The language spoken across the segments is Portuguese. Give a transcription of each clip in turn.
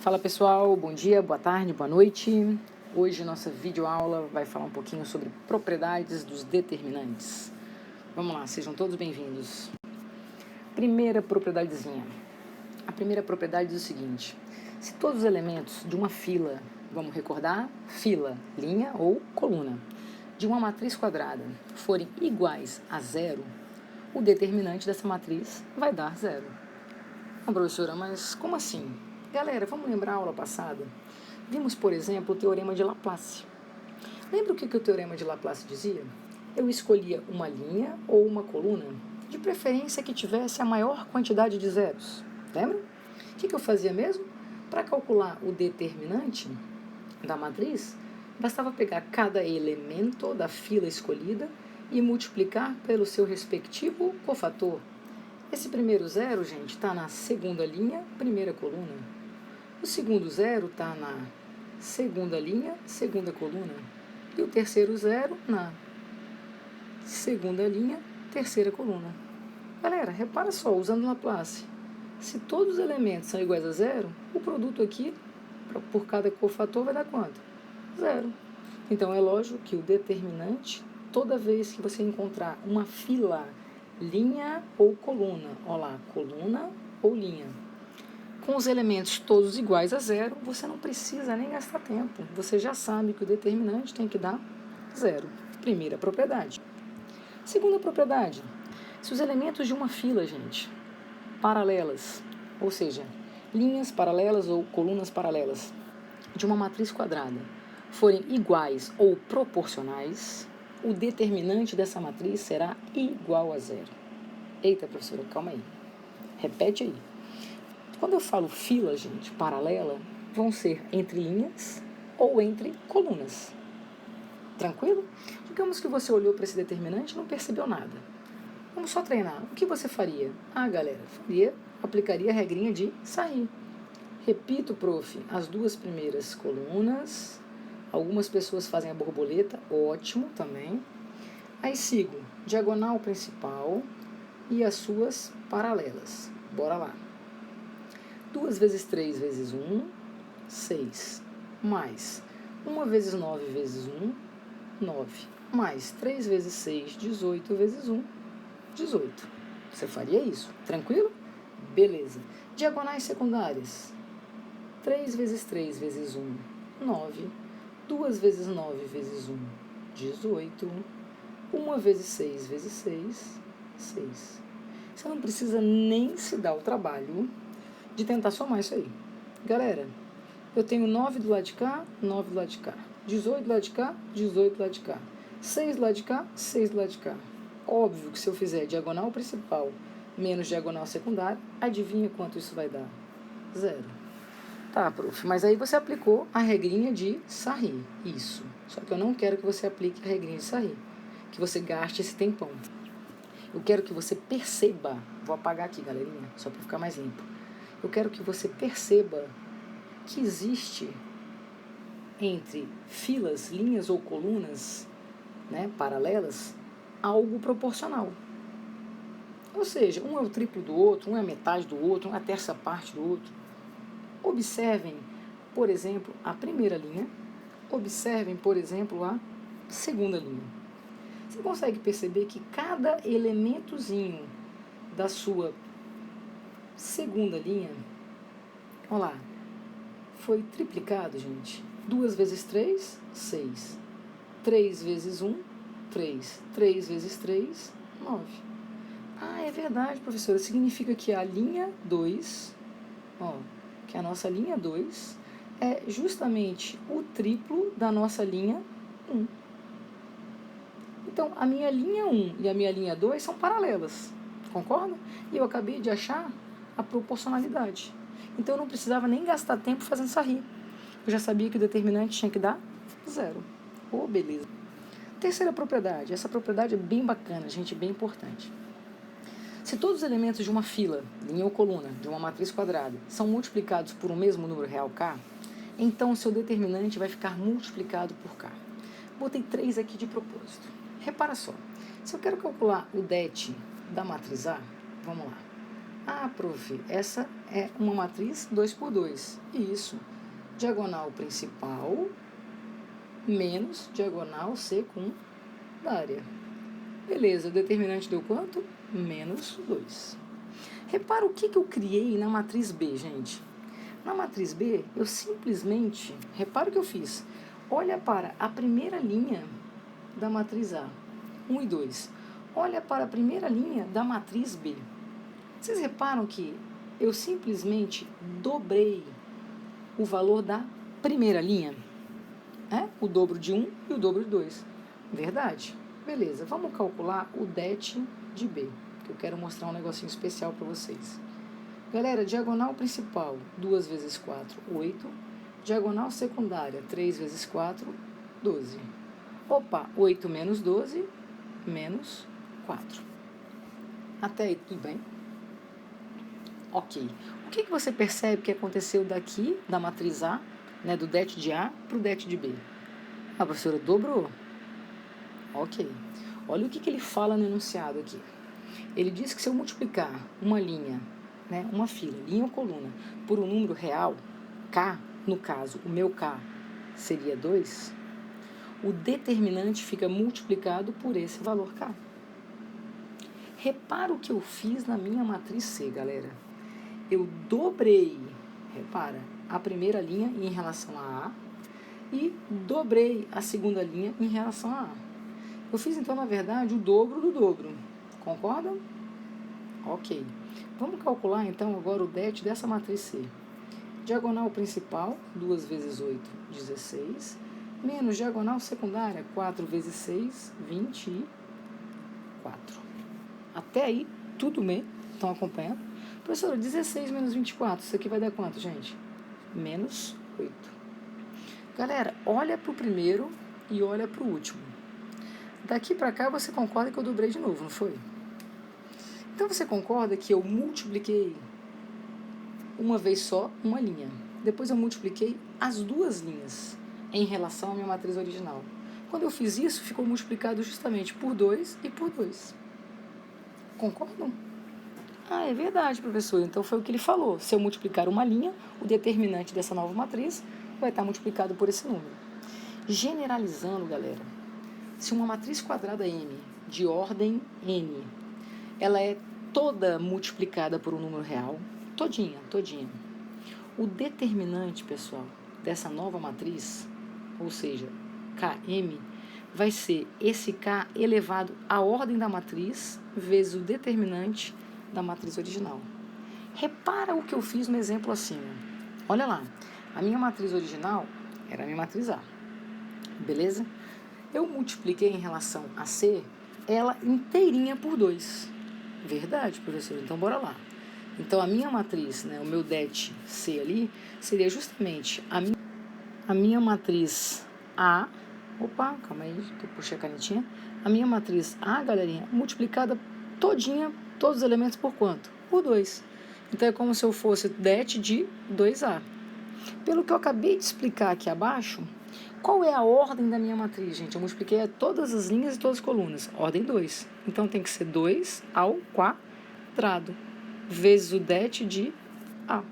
Fala pessoal, bom dia, boa tarde, boa noite. Hoje nossa videoaula vai falar um pouquinho sobre propriedades dos determinantes. Vamos lá, sejam todos bem-vindos. Primeira propriedadezinha. A primeira propriedade diz o seguinte: se todos os elementos de uma fila, vamos recordar, fila, linha ou coluna, de uma matriz quadrada forem iguais a zero, o determinante dessa matriz vai dar zero. Professora, mas como assim? Galera, vamos lembrar a aula passada? Vimos, por exemplo, o teorema de Laplace. Lembra o que o teorema de Laplace dizia? Eu escolhia uma linha ou uma coluna, de preferência que tivesse a maior quantidade de zeros. Lembra? O que eu fazia mesmo? Para calcular o determinante da matriz, bastava pegar cada elemento da fila escolhida e multiplicar pelo seu respectivo cofator. Esse primeiro zero, gente, está na segunda linha, primeira coluna. O segundo zero está na segunda linha, segunda coluna. E o terceiro zero na segunda linha, terceira coluna. Galera, repara só, usando Laplace. Se todos os elementos são iguais a zero, o produto aqui, por cada cofator, vai dar quanto? Zero. Então, é lógico que o determinante, toda vez que você encontrar uma fila, linha ou coluna, olha lá, coluna ou linha, com os elementos todos iguais a zero, você não precisa nem gastar tempo. Você já sabe que o determinante tem que dar zero. Primeira propriedade. Segunda propriedade. Se os elementos de uma fila, gente, paralelas, ou seja, linhas paralelas ou colunas paralelas de uma matriz quadrada, forem iguais ou proporcionais, o determinante dessa matriz será igual a zero. Eita, professora, calma aí. Repete aí. Quando eu falo fila, gente, paralela, vão ser entre linhas ou entre colunas. Tranquilo? Digamos que você olhou para esse determinante e não percebeu nada. Vamos só treinar. O que você faria? Galera, aplicaria a regrinha de sair. Repito, prof, as duas primeiras colunas. Algumas pessoas fazem a borboleta, ótimo também. Aí sigo diagonal principal e as suas paralelas. Bora lá. 2 vezes 3 vezes 1, 6. Mais 1 vezes 9 vezes 1, 9. Mais 3 vezes 6, 18 vezes 1, 18. Você faria isso, tranquilo? Beleza. Diagonais secundárias. 3 vezes 3 vezes 1, 9. 2 vezes 9 vezes 1, 18. 1 vezes 6 vezes 6, 6. Você não precisa nem se dar o trabalho de tentar somar isso aí. Galera, eu tenho 9 do lado de cá, 9 do lado de cá. 18 do lado de cá, 18 do lado de cá. 6 do lado de cá, 6 do lado de cá. Óbvio que se eu fizer diagonal principal menos diagonal secundária, adivinha quanto isso vai dar? Zero. Tá, prof, mas aí você aplicou a regrinha de Sarri. Isso. Só que eu não quero que você aplique a regrinha de Sarri. Que você gaste esse tempão. Eu quero que você perceba. Vou apagar aqui, galerinha, só para ficar mais limpo. Eu quero que você perceba que existe entre filas, linhas ou colunas, né, paralelas, algo proporcional. Ou seja, um é o triplo do outro, um é a metade do outro, um é a terça parte do outro. Observem, por exemplo, a primeira linha. Observem, por exemplo, a segunda linha. Você consegue perceber que cada elementozinho da sua segunda linha, olha lá, foi triplicado, gente. 2 vezes 3, 6. 3 vezes 1, 3. 3 vezes 3, 9. É verdade, professora. Significa que a linha 2, que a nossa linha 2 é justamente o triplo da nossa linha 1. Então, a minha linha 1 e a minha linha 2 são paralelas, concorda? E eu acabei de achar a proporcionalidade. Então, eu não precisava nem gastar tempo fazendo Sarri. Eu já sabia que o determinante tinha que dar zero. Beleza. Terceira propriedade. Essa propriedade é bem bacana, gente, bem importante. Se todos os elementos de uma fila, linha ou coluna, de uma matriz quadrada, são multiplicados por um mesmo número real k, então o seu determinante vai ficar multiplicado por k. Botei 3 aqui de propósito. Repara só, se eu quero calcular o det da matriz A, vamos lá. Ah, prof, essa é uma matriz 2 por 2. Isso. Diagonal principal menos diagonal secundária. Beleza, o determinante deu quanto? Menos 2. Repara o que eu criei na matriz B, gente. Na matriz B, eu simplesmente, repara o que eu fiz. Olha para a primeira linha da matriz A, 1 e 2. Olha para a primeira linha da matriz B. Vocês reparam que eu simplesmente dobrei o valor da primeira linha? O dobro de 1 e o dobro de 2. Verdade? Beleza, vamos calcular o det de B, que eu quero mostrar um negocinho especial para vocês. Galera, diagonal principal, 2 vezes 4, 8. Diagonal secundária, 3 vezes 4, 12. Opa, 8 menos 12, menos 4. Até aí, tudo bem? Ok. O que você percebe que aconteceu daqui, da matriz A, né, do det de A para o det de B? A professora dobrou. Ok. Olha o que ele fala no enunciado aqui. Ele diz que se eu multiplicar uma linha, né, uma fila, linha ou coluna, por um número real, K, no caso, o meu K seria 2, o determinante fica multiplicado por esse valor K. Repara o que eu fiz na minha matriz C, galera. Eu dobrei, repara, a primeira linha em relação a A e dobrei a segunda linha em relação a A. Eu fiz, então, na verdade, o dobro do dobro. Concordam? Ok. Vamos calcular, então, agora o det dessa matriz C. Diagonal principal, 2 vezes 8, 16. Menos diagonal secundária, 4 vezes 6, 24. Até aí, tudo bem? Estão acompanhando? Professora, 16 menos 24, isso aqui vai dar quanto, gente? Menos 8. Galera, olha para o primeiro e olha para o último. Daqui para cá você concorda que eu dobrei de novo, não foi? Então você concorda que eu multipliquei uma vez só uma linha. Depois eu multipliquei as duas linhas em relação à minha matriz original. Quando eu fiz isso, ficou multiplicado justamente por 2 e por 2. Concordam? Ah, é verdade, professor. Então foi o que ele falou. Se eu multiplicar uma linha, o determinante dessa nova matriz vai estar multiplicado por esse número. Generalizando, galera, se uma matriz quadrada M de ordem N, ela é toda multiplicada por um número real, todinha. O determinante, pessoal, dessa nova matriz, ou seja, Km, vai ser esse K elevado à ordem da matriz vezes o determinante da matriz original. Repara o que eu fiz no exemplo acima. Olha lá, a minha matriz original era a minha matriz A, beleza? Eu multipliquei em relação a C, ela inteirinha por 2. Verdade, professor? Então, bora lá. Então, a minha matriz, né, o meu det C ali, seria justamente a minha matriz A. Opa, calma aí, puxei a canetinha. A minha matriz A, galerinha, multiplicada todinha, todos os elementos por quanto? Por 2. Então, é como se eu fosse det de 2A. Pelo que eu acabei de explicar aqui abaixo, qual é a ordem da minha matriz, gente? Eu multipliquei todas as linhas e todas as colunas. Ordem 2. Então, tem que ser 2 ao quadrado, vezes o det de A.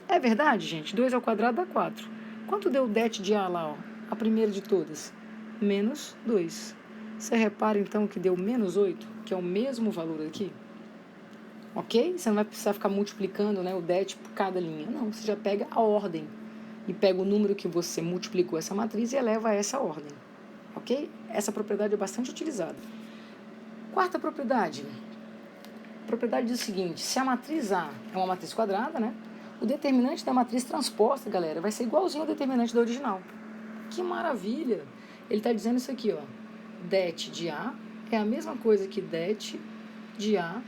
É verdade, gente? 2 ao quadrado dá 4. Quanto deu o det de A lá, ó? A primeira de todas? Menos 2. Você repara, então, que deu menos 8, que é o mesmo valor aqui? Ok? Você não vai precisar ficar multiplicando, né, o det por cada linha. Não, você já pega a ordem e pega o número que você multiplicou essa matriz e eleva a essa ordem. Ok? Essa propriedade é bastante utilizada. Quarta propriedade. A propriedade diz o seguinte: se a matriz A é uma matriz quadrada, né, o determinante da matriz transposta, galera, vai ser igualzinho ao determinante da original. Que maravilha! Ele está dizendo isso aqui, ó. Det de A é a mesma coisa que det de A.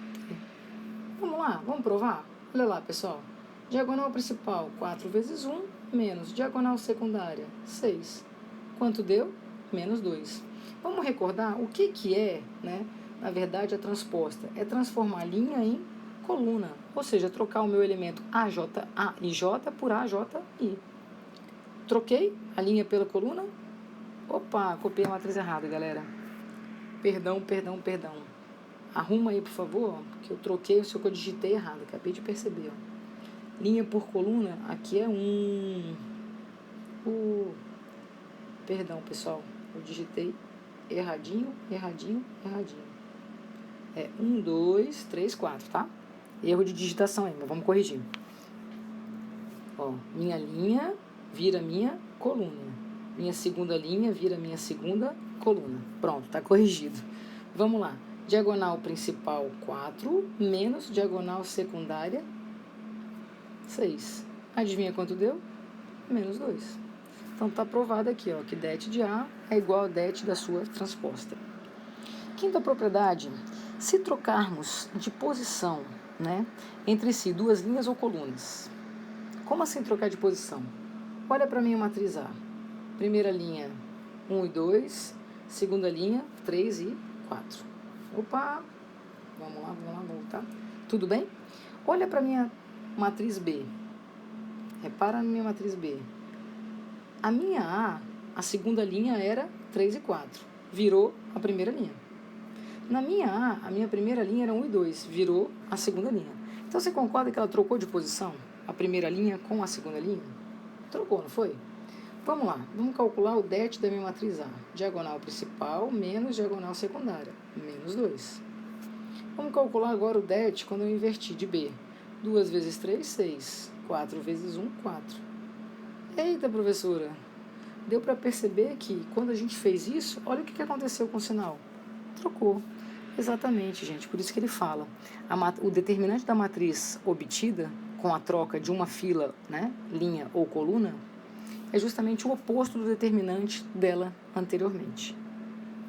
Vamos lá, vamos provar? Olha lá, pessoal. Diagonal principal, 4 vezes 1, menos diagonal secundária, 6. Quanto deu? Menos 2. Vamos recordar o que é, né, na verdade, a transposta? É transformar linha em coluna, ou seja, trocar o meu elemento AJ e J por AJI. Troquei a linha pela coluna. Opa, copiei a matriz errada, galera. Perdão. Arruma aí, por favor, que eu troquei, só que eu digitei errado, acabei de perceber. Ó. Linha por coluna, aqui é 1. Perdão, pessoal, eu digitei erradinho. É 1, 2, 3, 4, tá? Erro de digitação aí, mas vamos corrigir. Ó, minha linha vira minha coluna. Minha segunda linha vira minha segunda coluna. Pronto, tá corrigido. Vamos lá. Diagonal principal 4 menos diagonal secundária 6. Adivinha quanto deu? Menos 2. Então tá provado aqui, ó, que det de A é igual a det da sua transposta. Quinta propriedade, se trocarmos de posição, né, entre si duas linhas ou colunas. Como assim trocar de posição? Olha para mim a matriz A. Primeira linha 1 e 2, segunda linha 3 e 4. Opa, vamos lá, voltar. Tudo bem? Olha para minha matriz B. Repara na minha matriz B. A minha A, a segunda linha era 3 e 4. Virou a primeira linha. Na minha A, a minha primeira linha era 1 e 2. Virou a segunda linha. Então, você concorda que ela trocou de posição? A primeira linha com a segunda linha? Trocou, não foi? Vamos lá. Vamos calcular o det da minha matriz A. Diagonal principal menos diagonal secundária. Menos 2. Vamos calcular agora o det quando eu inverti de B. 2 vezes 3, 6. 4 vezes 1, 4. Eita, professora, deu para perceber que quando a gente fez isso, olha o que aconteceu com o sinal. Trocou. Exatamente, gente. Por isso que ele fala. O determinante da matriz obtida com a troca de uma fila, né, linha ou coluna, é justamente o oposto do determinante dela anteriormente.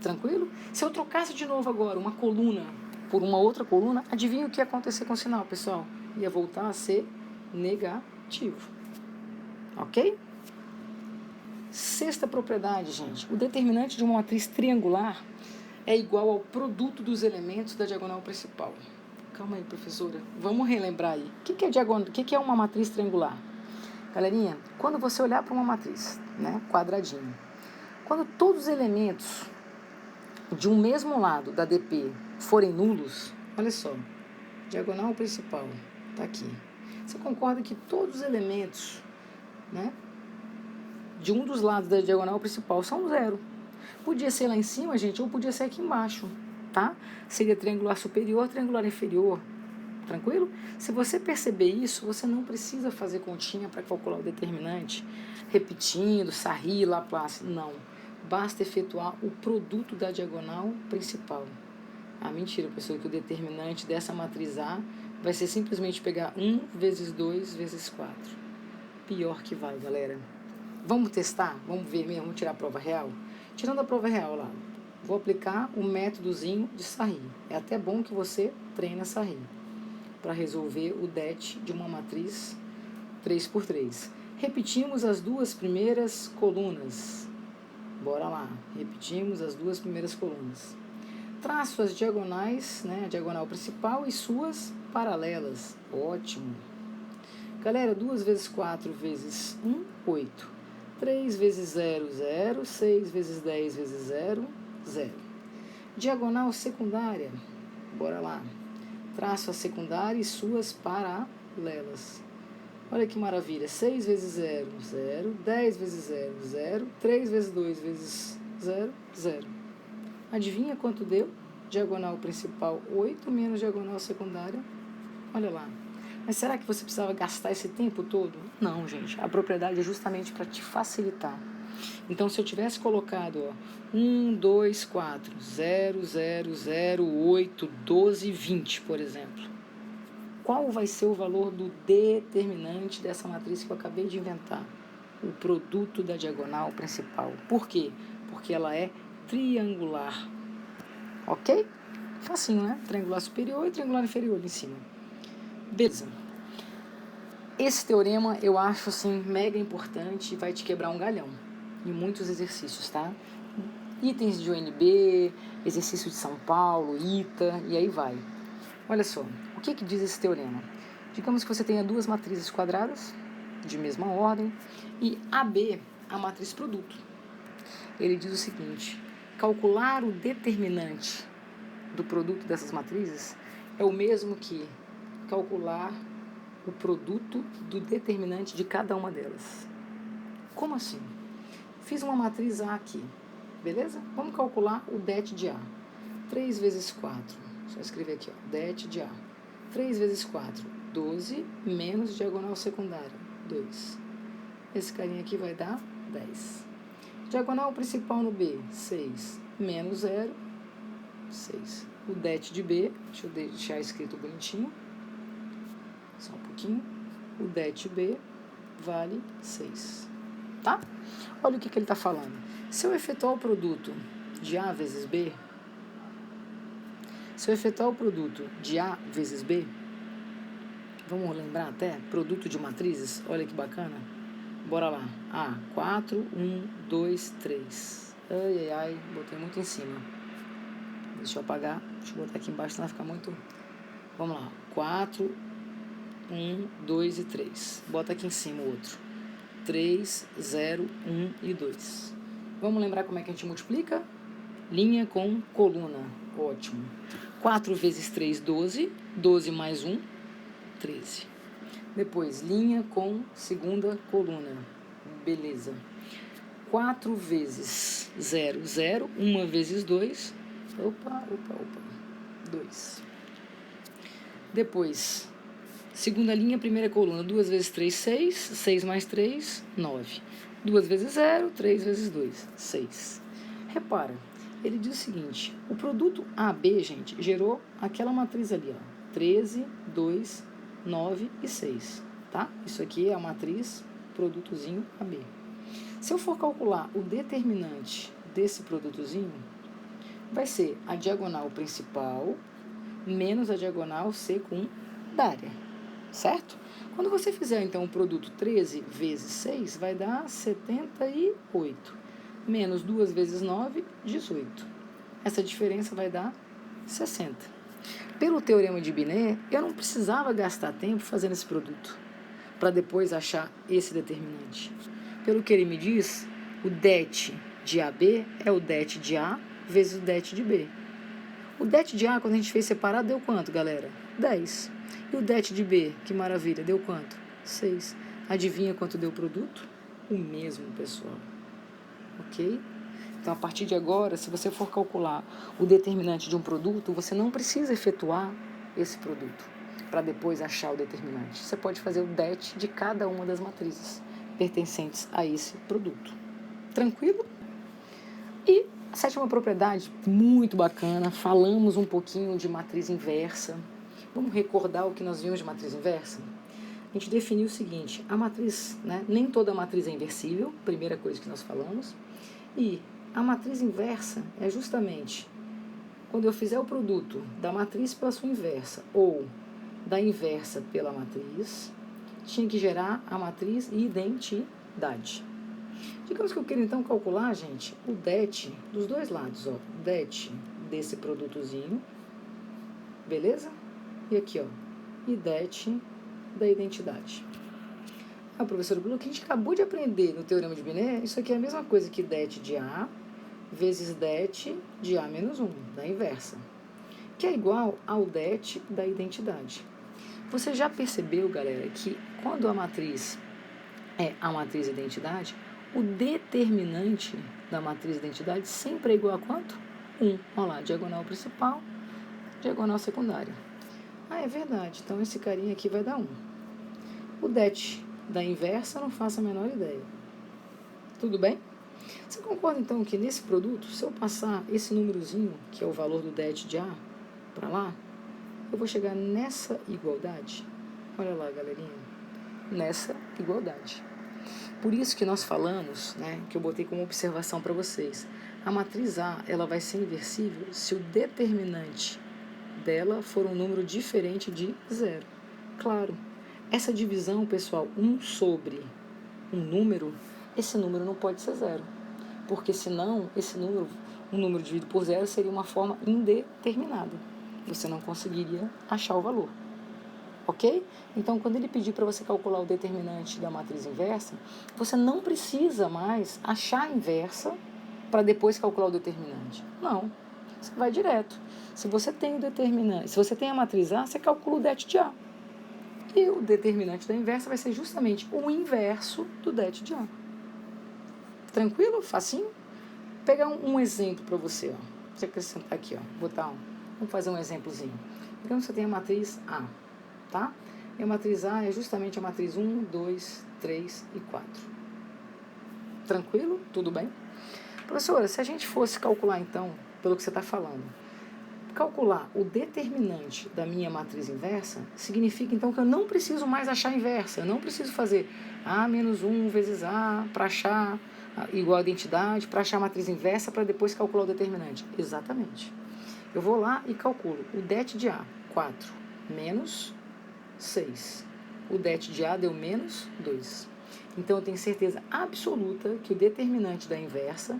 Tranquilo? Se eu trocasse de novo agora uma coluna por uma outra coluna, adivinha o que ia acontecer com o sinal, pessoal? Ia voltar a ser negativo. Ok? Sexta propriedade, gente. O determinante de uma matriz triangular é igual ao produto dos elementos da diagonal principal. Calma aí, professora. Vamos relembrar aí. O que é uma matriz triangular? Galerinha, quando você olhar para uma matriz, né, quadradinho, quando todos os elementos de um mesmo lado da DP forem nulos, olha só, diagonal principal, tá aqui. Você concorda que todos os elementos, né, de um dos lados da diagonal principal são 0. Podia ser lá em cima, gente, ou podia ser aqui embaixo, tá? Seria triangular superior, triangular inferior, tranquilo? Se você perceber isso, você não precisa fazer continha para calcular o determinante, repetindo, Sarri, Laplace, não. Basta efetuar o produto da diagonal principal. Ah, mentira, pessoal, que o determinante dessa matriz A vai ser simplesmente pegar 1 vezes 2 vezes 4. Pior que vai, galera. Vamos testar? Vamos ver mesmo? Vamos tirar a prova real? Tirando a prova real lá, vou aplicar o métodozinho de Sarri. É até bom que você treine Sarri para resolver o det de uma matriz 3×3. Repetimos as duas primeiras colunas. Bora lá. Repetimos as duas primeiras colunas. Traço as diagonais, né, a diagonal principal e suas paralelas. Ótimo. Galera, 2 vezes 4 vezes 1, 8. 3 vezes 0, 0. 6 vezes 10 vezes 0, 0. Diagonal secundária. Bora lá. Traço a secundária e suas paralelas. Olha que maravilha. 6 vezes 0, 0. 10 vezes 0, 0. 3 vezes 2 vezes 0, 0. Adivinha quanto deu? Diagonal principal 8 menos diagonal secundária. Olha lá. Mas será que você precisava gastar esse tempo todo? Não, gente. A propriedade é justamente para te facilitar. Então, se eu tivesse colocado 1, 2, 4, 0, 0, 0, 8, 12, 20, por exemplo, qual vai ser o valor do determinante dessa matriz que eu acabei de inventar? O produto da diagonal principal. Por quê? Porque ela é triangular. Ok? Facinho, né? Triangular superior e triangular inferior ali em cima. Beleza. Esse teorema eu acho assim mega importante e vai te quebrar um galhão em muitos exercícios, tá? Itens de UNB, exercício de São Paulo, ITA e aí vai. Olha só, o que diz esse teorema? Digamos que você tenha duas matrizes quadradas de mesma ordem e AB, a matriz produto. Ele diz o seguinte: calcular o determinante do produto dessas matrizes é o mesmo que calcular o produto do determinante de cada uma delas. Como assim? Fiz uma matriz A aqui, beleza? Vamos calcular o det de A. 3 vezes 4, só escrever aqui, ó, det de A. 3 vezes 4, 12, menos diagonal secundária, 2. Esse carinha aqui vai dar 10. Diagonal principal no B, 6, menos 0, 6. O det de B, deixa eu deixar escrito bonitinho, só um pouquinho. O det B vale 6, tá? Olha o que ele está falando. Se eu efetuar o produto de A vezes B, vamos lembrar até, produto de matrizes, olha que bacana. Bora lá. A, 4, 1, 2, 3. Ai, botei muito em cima. Deixa eu apagar, deixa eu botar aqui embaixo, senão vai ficar muito... Vamos lá. 4, 1, 2 e 3. Bota aqui em cima o outro. 3, 0, 1 e 2. Vamos lembrar como é que a gente multiplica? Linha com coluna. Ótimo. 4 vezes 3, 12. 12 mais 1, 13. Depois, linha com segunda coluna. Beleza. 4 vezes 0, 0. 1 vezes 2. Opa. 2. Depois, segunda linha, primeira coluna. 2 vezes 3, 6. 6 mais 3, 9. 2 vezes 0, 3 vezes 2, 6. Repara, ele diz o seguinte, o produto AB, gente, gerou aquela matriz ali, ó. 13, 2, 9 e 6, tá? Isso aqui é a matriz produtozinho AB. Se eu for calcular o determinante desse produtozinho, vai ser a diagonal principal menos a diagonal secundária, certo? Quando você fizer, então, o produto 13 vezes 6, vai dar 78. Menos 2 vezes 9, 18. Essa diferença vai dar 60. Pelo teorema de Binet, eu não precisava gastar tempo fazendo esse produto, para depois achar esse determinante. Pelo que ele me diz, o det de AB é o det de A vezes o det de B. O det de A, quando a gente fez separado, deu quanto, galera? 10. E o det de B, que maravilha, deu quanto? 6. Adivinha quanto deu o produto? O mesmo, pessoal. Ok? Então, a partir de agora, se você for calcular o determinante de um produto, você não precisa efetuar esse produto para depois achar o determinante. Você pode fazer o det de cada uma das matrizes pertencentes a esse produto. Tranquilo? E a sétima propriedade, muito bacana, falamos um pouquinho de matriz inversa. Vamos recordar o que nós vimos de matriz inversa? A gente definiu o seguinte, a matriz, né, nem toda matriz é inversível, primeira coisa que nós falamos, e a matriz inversa é justamente quando eu fizer o produto da matriz pela sua inversa ou da inversa pela matriz, tinha que gerar a matriz identidade. Digamos que eu quero então calcular, gente, o det dos dois lados, ó, o det desse produtozinho, beleza? E aqui, ó, e det da identidade. Ah, professor, o que a gente acabou de aprender no Teorema de Binet, isso aqui é a mesma coisa que det de A vezes det de A menos 1, da inversa, que é igual ao det da identidade. Você já percebeu, galera, que quando a matriz é a matriz identidade, o determinante da matriz identidade sempre é igual a quanto? 1. Olha lá, diagonal principal, diagonal secundária. Ah, é verdade, então esse carinha aqui vai dar 1. O det da inversa não faço a menor ideia. Tudo bem? Você concorda, então, que nesse produto, se eu passar esse númerozinho, que é o valor do det de A, para lá, eu vou chegar nessa igualdade? Olha lá, galerinha. Nessa igualdade. Por isso que nós falamos, né, que eu botei como observação para vocês, a matriz A ela vai ser inversível se o determinante dela for um número diferente de 0. Claro, essa divisão, pessoal, 1 sobre um número, esse número não pode ser 0, porque senão esse número, um número dividido por 0 seria uma forma indeterminada. Você não conseguiria achar o valor. Ok? Então, quando ele pedir para você calcular o determinante da matriz inversa, você não precisa mais achar a inversa para depois calcular o determinante. Não. você vai direto. Se você tem o determinante, se você tem a matriz A, você calcula o det de A. E o determinante da inversa vai ser justamente o inverso do det de A. Tranquilo? Facinho? Vou pegar um exemplo para você, ó. Você acrescentar aqui, ó. Vamos fazer um exemplozinho. Digamos que você tem a matriz A, tá? E a matriz A é justamente a matriz 1, 2, 3 e 4. Tranquilo? Tudo bem? Professora, se a gente fosse calcular, então, pelo que você está falando, calcular o determinante da minha matriz inversa, significa, então, que eu não preciso mais achar a inversa. Eu não preciso fazer A menos 1 vezes A para achar igual a identidade, para achar a matriz inversa, para depois calcular o determinante. Exatamente. Eu vou lá e calculo o det de A, 4, menos 6. O det de A deu menos 2. Então, eu tenho certeza absoluta que o determinante da inversa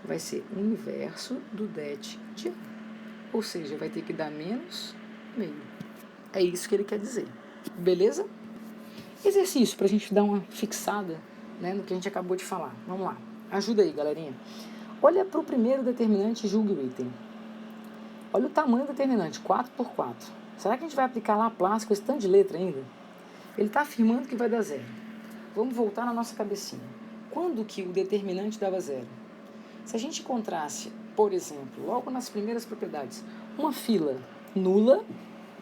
vai ser o inverso do det de A. Ou seja, vai ter que dar menos meio. É isso que ele quer dizer. Beleza? Exercício para a gente dar uma fixada, né, no que a gente acabou de falar. Vamos lá. Ajuda aí, galerinha. Olha para o primeiro determinante e julgue o item. Olha o tamanho do determinante, 4 por 4. Será que a gente vai aplicar Laplace com esse tanto de letra ainda? Ele está afirmando que vai dar zero. Vamos voltar na nossa cabecinha. Quando que o determinante dava zero? Se a gente encontrasse, por exemplo, logo nas primeiras propriedades, uma fila nula,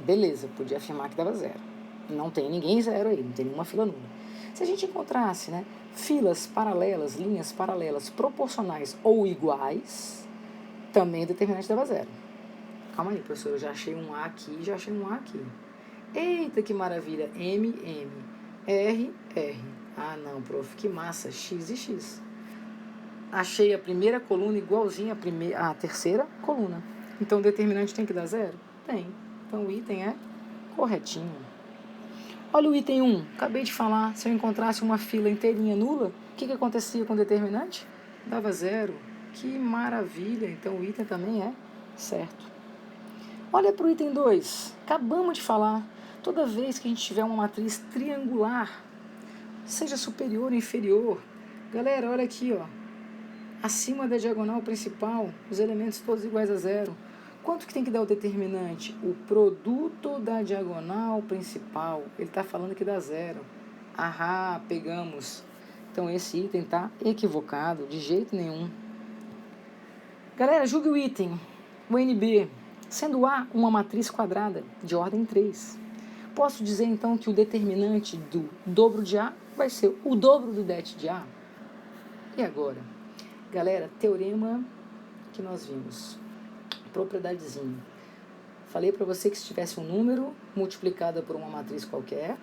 beleza, podia afirmar que dava zero. Não tem ninguém zero aí, não tem nenhuma fila nula. Se a gente encontrasse, né, filas paralelas, linhas paralelas proporcionais ou iguais, também o determinante dava zero. Calma aí, professor, eu já achei um A aqui, já achei um A aqui. Eita, que maravilha, M, M, R, R. Ah, não, prof, que massa, X e X. Achei a primeira coluna igualzinha à terceira coluna. Então, o determinante tem que dar zero? Tem. Então, o item é corretinho. Olha o item 1. Acabei de falar, se eu encontrasse uma fila inteirinha nula, o que acontecia com o determinante? Dava zero. Que maravilha. Então, o item também é certo. Olha para o item 2. Acabamos de falar. Toda vez que a gente tiver uma matriz triangular, seja superior ou inferior, galera, olha aqui, ó. Acima da diagonal principal, os elementos todos iguais a zero. Quanto que tem que dar o determinante? O produto da diagonal principal. Ele está falando que dá zero. Ahá, pegamos. Então, esse item está equivocado, de jeito nenhum. Galera, julgue o item. O NB, sendo A uma matriz quadrada de ordem 3. Posso dizer, então, que o determinante do dobro de A vai ser o dobro do det de A? E agora? Galera, teorema que nós vimos. Propriedadezinha. Falei para você que se tivesse um número multiplicado por uma matriz qualquer,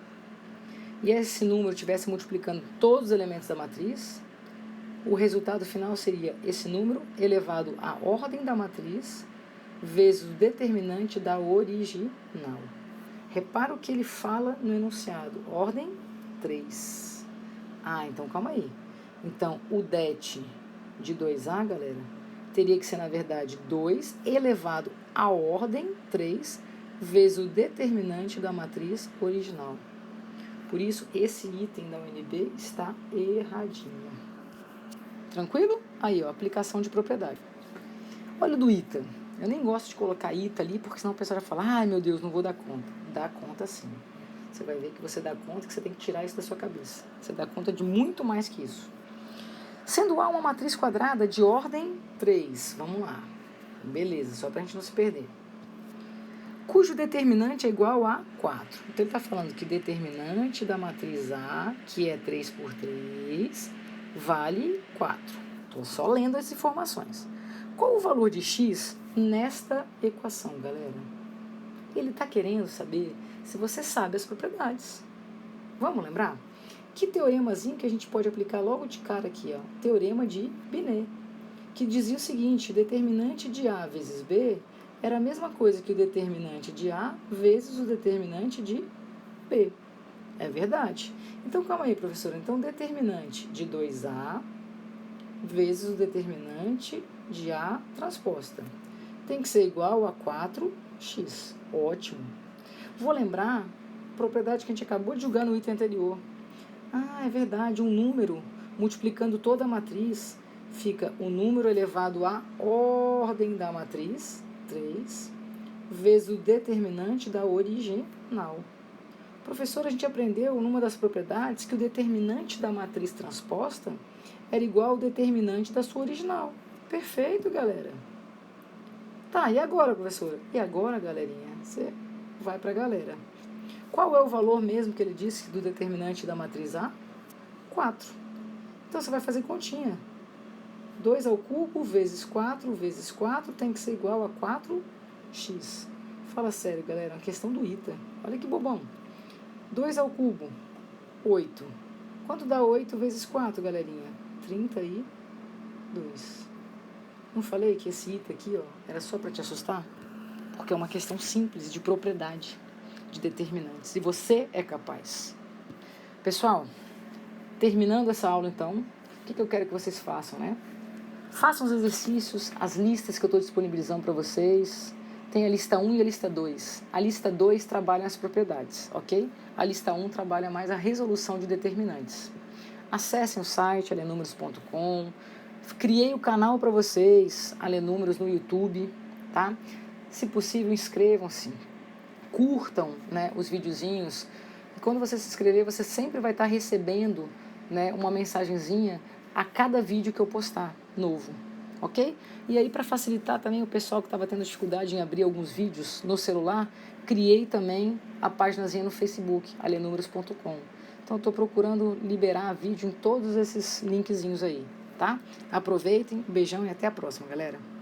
e esse número estivesse multiplicando todos os elementos da matriz, o resultado final seria esse número elevado à ordem da matriz vezes o determinante da original. Repara o que ele fala no enunciado. Ordem 3. Ah, então calma aí. Então, o det de 2A, galera, teria que ser, na verdade, 2 elevado à ordem 3 vezes o determinante da matriz original. Por isso, esse item da UNB está erradinho. Tranquilo? Aí, ó, aplicação de propriedade. Olha o do ITA. Eu nem gosto de colocar ITA ali, porque senão o pessoal já fala, ai meu Deus, não vou dar conta. Dá conta sim. Você vai ver que você dá conta, que você tem que tirar isso da sua cabeça. Você dá conta de muito mais que isso. Sendo A uma matriz quadrada de ordem 3. Vamos lá. Beleza, só para a gente não se perder. Cujo determinante é igual a 4. Então, ele está falando que determinante da matriz A, que é 3 por 3, vale 4. Estou só lendo as informações. Qual o valor de x nesta equação, galera? Ele está querendo saber se você sabe as propriedades. Vamos lembrar? Que teoremazinho que a gente pode aplicar logo de cara aqui, ó? Teorema de Binet, que dizia o seguinte: o determinante de A vezes B era a mesma coisa que o determinante de A vezes o determinante de B. É verdade. Então, calma aí, professora. Então, o determinante de 2A vezes o determinante de A transposta tem que ser igual a 4x. Ótimo. Vou lembrar a propriedade que a gente acabou de julgar no item anterior. Ah, é verdade, um número multiplicando toda a matriz fica o número elevado à ordem da matriz, 3, vezes o determinante da original. Professor, a gente aprendeu numa das propriedades que o determinante da matriz transposta era igual ao determinante da sua original. Perfeito, galera. Tá, e agora, professora? E agora, galerinha? Você vai para a galera. Qual é o valor mesmo que ele disse do determinante da matriz A? 4. Então, você vai fazer continha. 2 ao cubo vezes 4 tem que ser igual a 4x. Fala sério, galera, é uma questão do ITA. Olha que bobão. 2 ao cubo, 8. Quanto dá 8 vezes 4, galerinha? 32. Não falei que esse ITA aqui, ó, era só para te assustar? Porque é uma questão simples de propriedade, de determinantes. E você é capaz. Pessoal, terminando essa aula, então, o que eu quero que vocês façam, né? Façam os exercícios, as listas que eu estou disponibilizando para vocês. Tem a lista 1 e a lista 2. A lista 2 trabalha as propriedades, ok? A lista 1 trabalha mais a resolução de determinantes. Acessem o site alenumeros.com. Criei o canal para vocês, Alenúmeros, no YouTube, tá? Se possível, inscrevam-se. Curtam, né, os videozinhos. E quando você se inscrever, você sempre vai estar recebendo, né, uma mensagenzinha a cada vídeo que eu postar novo, ok? E aí, para facilitar também o pessoal que estava tendo dificuldade em abrir alguns vídeos no celular, criei também a paginazinha no Facebook, alenumeros.com. Então, eu estou procurando liberar vídeo em todos esses linkzinhos aí, tá? Aproveitem, beijão e até a próxima, galera!